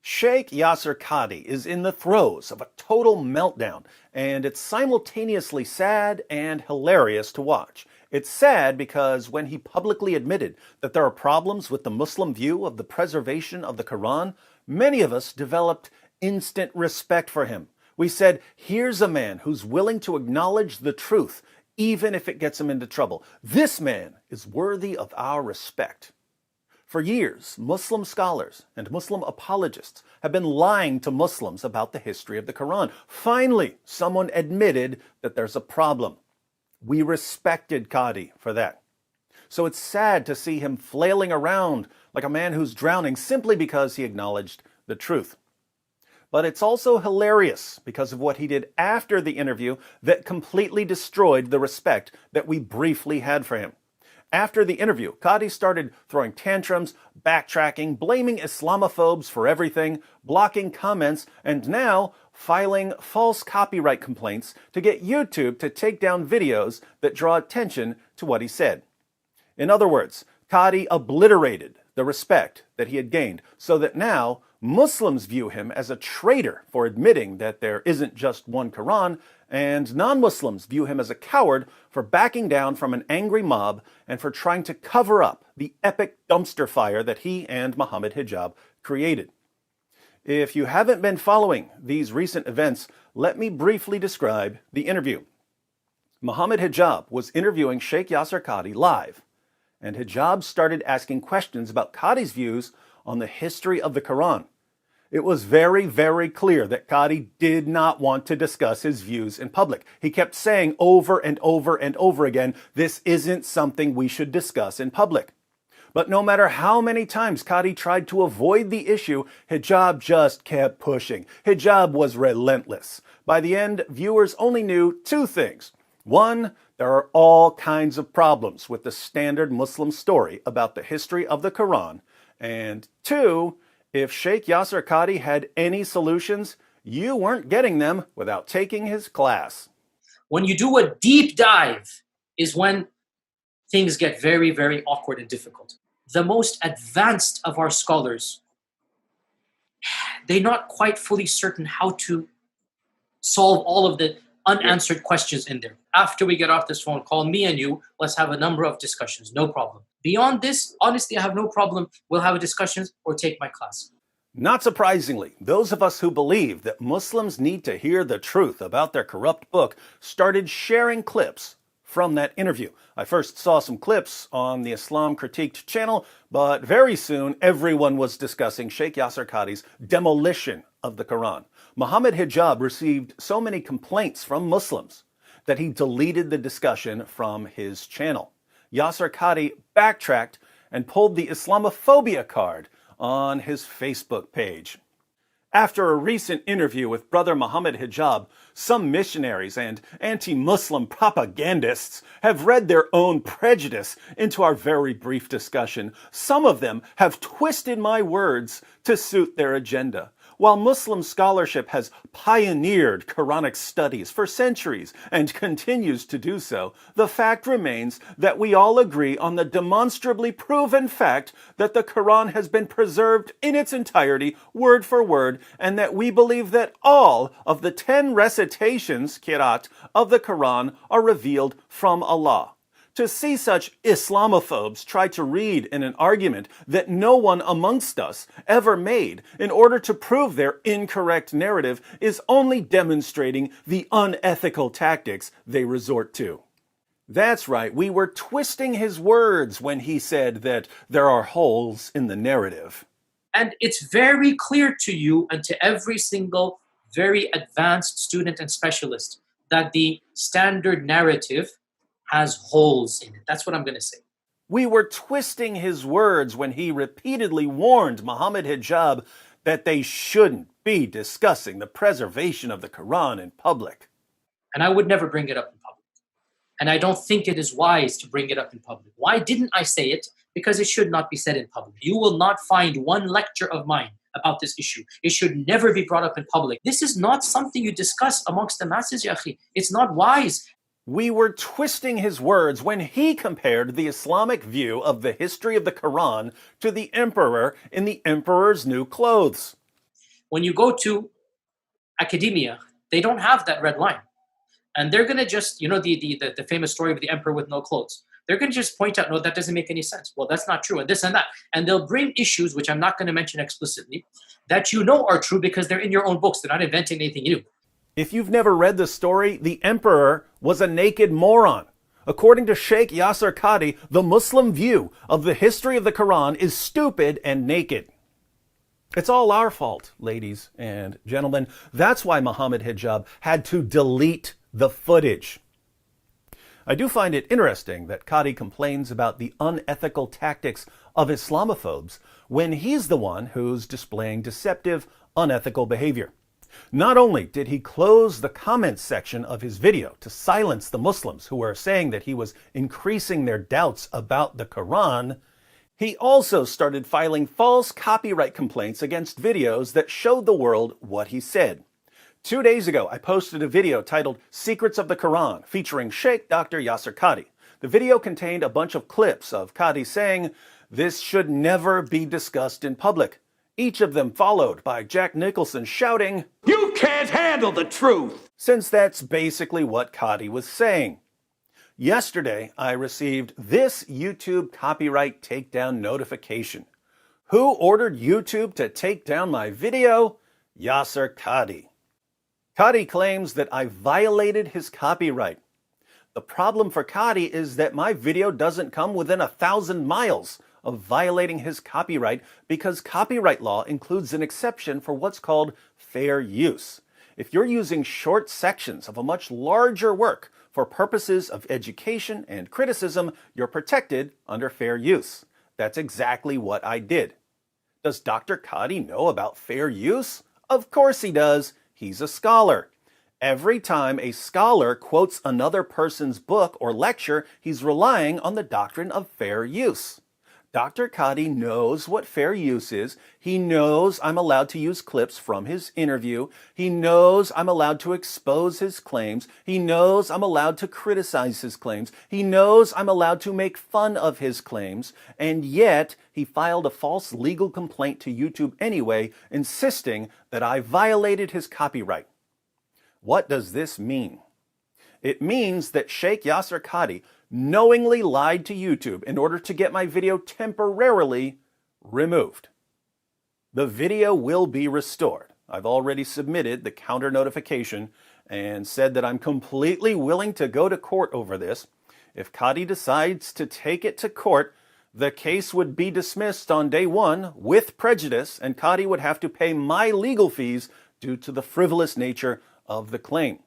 Sheikh Yasir Qadhi is in the throes of a total meltdown, and it's simultaneously sad and hilarious to watch. It's sad because when he publicly admitted that there are problems with the Muslim view of the preservation of the Quran, many of us developed instant respect for him. We said, here's a man who's willing to acknowledge the truth, even if it gets him into trouble. This man is worthy of our respect. For years, Muslim scholars and Muslim apologists have been lying to Muslims about the history of the Quran. Finally, someone admitted that there's a problem. We respected Qadhi for that. So it's sad to see him flailing around like a man who's drowning simply because he acknowledged the truth. But it's also hilarious because of what he did after the interview that completely destroyed the respect that we briefly had for him. After the interview, Qadhi started throwing tantrums, backtracking, blaming Islamophobes for everything, blocking comments, and now filing false copyright complaints to get YouTube to take down videos that draw attention to what he said. In other words, Qadhi obliterated the respect that he had gained so that now Muslims view him as a traitor for admitting that there isn't just one Quran, and non-Muslims view him as a coward for backing down from an angry mob and for trying to cover up the epic dumpster fire that he and Muhammad Hijab created. If you haven't been following these recent events, let me briefly describe the interview. Muhammad Hijab was interviewing Sheikh Yasir Qadhi live, and Hijab started asking questions about Qadhi's views on the history of the Quran. It was very, very clear that Qadhi did not want to discuss his views in public. He kept saying over and over and over again, this isn't something we should discuss in public. But no matter how many times Qadhi tried to avoid the issue, Hijab just kept pushing. Hijab was relentless. By the end, viewers only knew two things. One, there are all kinds of problems with the standard Muslim story about the history of the Quran. And two, if Sheikh Yasir Qadhi had any solutions, you weren't getting them without taking his class. When you do a deep dive is when things get very, very awkward and difficult. The most advanced of our scholars, they're not quite fully certain how to solve all of the unanswered questions in there. After we get off this phone call, me and you, let's have a number of discussions, no problem. Beyond this, honestly, I have no problem. We'll have a discussion or take my class. Not surprisingly, those of us who believe that Muslims need to hear the truth about their corrupt book started sharing clips from that interview. I first saw some clips on the Islam Critiqued channel, but very soon everyone was discussing Sheikh Yasir Qadhi's demolition of the Quran. Muhammad Hijab received so many complaints from Muslims that he deleted the discussion from his channel. Yasir Qadhi backtracked and pulled the Islamophobia card on his Facebook page. After a recent interview with Brother Muhammad Hijab, some missionaries and anti-Muslim propagandists have read their own prejudice into our very brief discussion. Some of them have twisted my words to suit their agenda. While Muslim scholarship has pioneered Quranic studies for centuries and continues to do so, the fact remains that we all agree on the demonstrably proven fact that the Quran has been preserved in its entirety, word for word, and that we believe that all of the 10 recitations, Qiraat, of the Quran are revealed from Allah. To see such Islamophobes try to read in an argument that no one amongst us ever made in order to prove their incorrect narrative is only demonstrating the unethical tactics they resort to. That's right, we were twisting his words when he said that there are holes in the narrative. And it's very clear to you and to every single very advanced student and specialist that the standard narrative has holes in it. That's what I'm going to say. We were twisting his words when he repeatedly warned Muhammad Hijab that they shouldn't be discussing the preservation of the Quran in public. And I would never bring it up in public. And I don't think it is wise to bring it up in public. Why didn't I say it? Because it should not be said in public. You will not find one lecture of mine about this issue. It should never be brought up in public. This is not something you discuss amongst the masses, ya akhi. It's not wise. We were twisting his words when he compared the Islamic view of the history of the Quran to the emperor in the emperor's new clothes. when you go to academia, they don't have that red line. And they're going to just, the famous story of the emperor with no clothes. They're going to just point out, no, that doesn't make any sense. Well, that's not true, and this and that. And they'll bring issues, which I'm not going to mention explicitly, that you know are true because they're in your own books. They're not inventing anything new. If you've never read the story, the emperor was a naked moron. According to Sheikh Yasir Qadhi, the Muslim view of the history of the Quran is stupid and naked. It's all our fault, ladies and gentlemen. That's why Muhammad Hijab had to delete the footage. I do find it interesting that Qadhi complains about the unethical tactics of Islamophobes when he's the one who's displaying deceptive, unethical behavior. Not only did he close the comments section of his video to silence the Muslims who were saying that he was increasing their doubts about the Quran, he also started filing false copyright complaints against videos that showed the world what he said. 2 days ago, I posted a video titled Secrets of the Quran featuring Sheikh Dr. Yasir Qadhi. The video contained a bunch of clips of Qadhi saying, "This should never be discussed in public." Each of them followed by Jack Nicholson shouting, "You can't handle the truth!" Since that's basically what Qadhi was saying. Yesterday, I received this YouTube copyright takedown notification. Who ordered YouTube to take down my video? Yasir Qadhi. Qadhi claims that I violated his copyright. The problem for Qadhi is that my video doesn't come within 1,000 miles of violating his copyright because copyright law includes an exception for what's called fair use. If you're using short sections of a much larger work for purposes of education and criticism, you're protected under fair use. That's exactly what I did. Does Dr. Qadhi know about fair use? Of course he does. He's a scholar. Every time a scholar quotes another person's book or lecture, he's relying on the doctrine of fair use. Dr. Qadhi knows what fair use is. He knows I'm allowed to use clips from his interview. He knows I'm allowed to expose his claims. He knows I'm allowed to criticize his claims. He knows I'm allowed to make fun of his claims. And yet, he filed a false legal complaint to YouTube anyway, insisting that I violated his copyright. What does this mean? It means that Sheikh Yasir Qadhi knowingly lied to YouTube in order to get my video temporarily removed. The video will be restored. I've already submitted the counter notification and said that I'm completely willing to go to court over this. If Qadhi decides to take it to court, the case would be dismissed on day one with prejudice, and Qadhi would have to pay my legal fees due to the frivolous nature of the claim.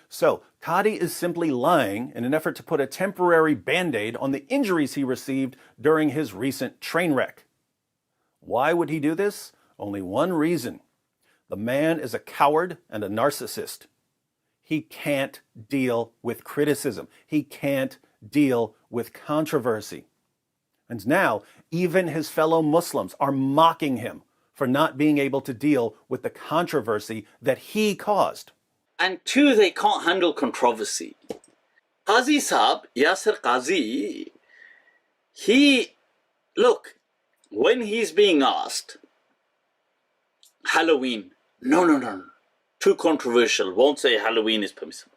So, Qadhi is simply lying in an effort to put a temporary band-aid on the injuries he received during his recent train wreck. Why would he do this? Only one reason. The man is a coward and a narcissist. He can't deal with criticism. He can't deal with controversy. And now, even his fellow Muslims are mocking him for not being able to deal with the controversy that he caused. And two, they can't handle controversy. Qazi Saab, Yasir Qadhi, look, when he's being asked, Halloween, no, too controversial, won't say Halloween is permissible.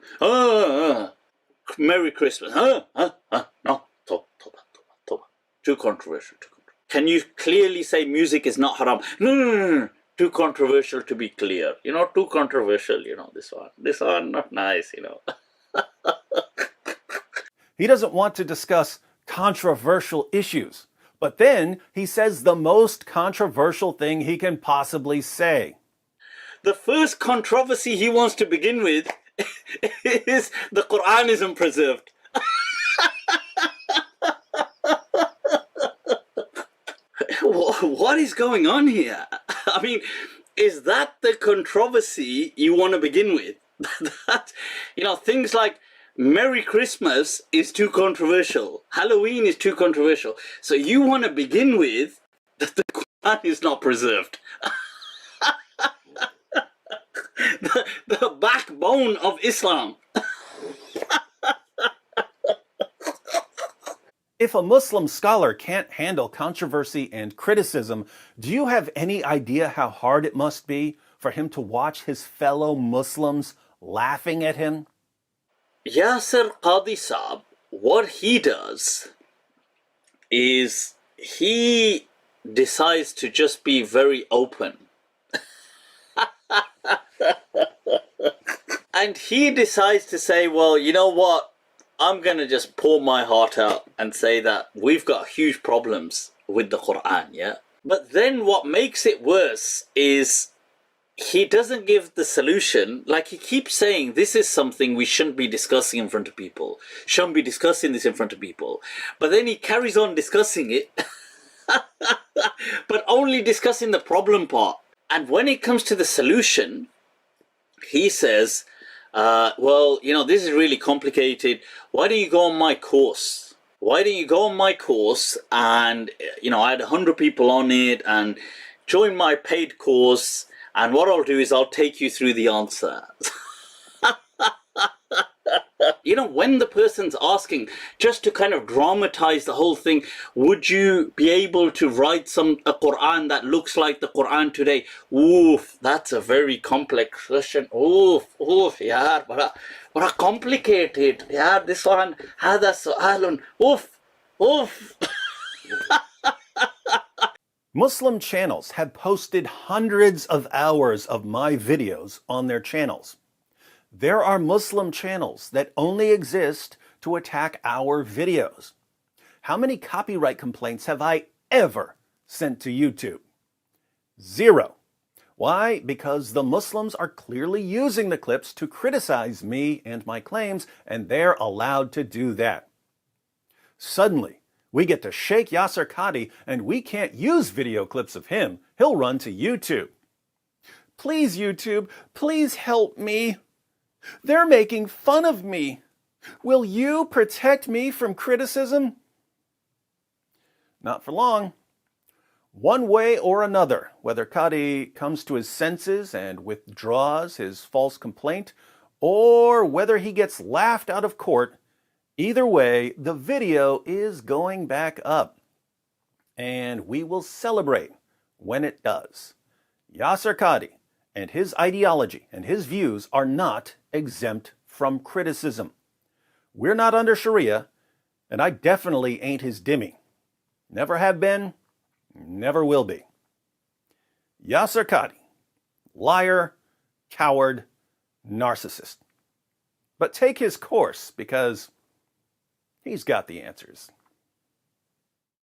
Merry Christmas, no, toba, too controversial. Can you clearly say music is not haram? No. Too controversial to be clear. Too controversial, this one, not nice, He doesn't want to discuss controversial issues, but then he says the most controversial thing he can possibly say. The first controversy he wants to begin with is the Quran isn't preserved. What is going on here? I mean, is that the controversy you want to begin with? Things like Merry Christmas is too controversial. Halloween is too controversial. So you want to begin with that the Quran is not preserved. the backbone of Islam. If a Muslim scholar can't handle controversy and criticism, do you have any idea how hard it must be for him to watch his fellow Muslims laughing at him? Yasir Qadhi Saab, what he does is he decides to just be very open. And he decides to say, well, you know what? I'm going to just pour my heart out and say that we've got huge problems with the Quran, yeah? But then what makes it worse is he doesn't give the solution. Like, he keeps saying this is something we shouldn't be discussing in front of people. Shouldn't be discussing this in front of people. But then he carries on discussing it, but only discussing the problem part. And when it comes to the solution, he says, well, you know, this is really complicated. Why don't you go on my course? Why don't you go on my course and, you know, I had 100 people on it, and join my paid course, and what I'll do is I'll take you through the answer. You know, when the person's asking, just to kind of dramatize the whole thing, would you be able to write a Quran that looks like the Quran today? Oof, that's a very complex question. Oof, yeah, what a complicated. Yeah, this one, hada su'alun. Oof. Muslim channels have posted hundreds of hours of my videos on their channels. There are Muslim channels that only exist to attack our videos. How many copyright complaints have I ever sent to YouTube? 0. Why? Because the Muslims are clearly using the clips to criticize me and my claims, and they're allowed to do that. Suddenly, we get to Sheikh Yasir Qadhi, and we can't use video clips of him. He'll run to YouTube. Please, YouTube, please help me. They're making fun of me. Will you protect me from criticism? Not for long. One way or another, whether Qadhi comes to his senses and withdraws his false complaint, or whether he gets laughed out of court, either way, the video is going back up. And we will celebrate when it does. Yasir Qadhi and his ideology and his views are not exempt from criticism. We're not under Sharia, and I definitely ain't his dhimmi. Never have been, never will be. Yasir Qadhi, liar, coward, narcissist. But take his course because he's got the answers.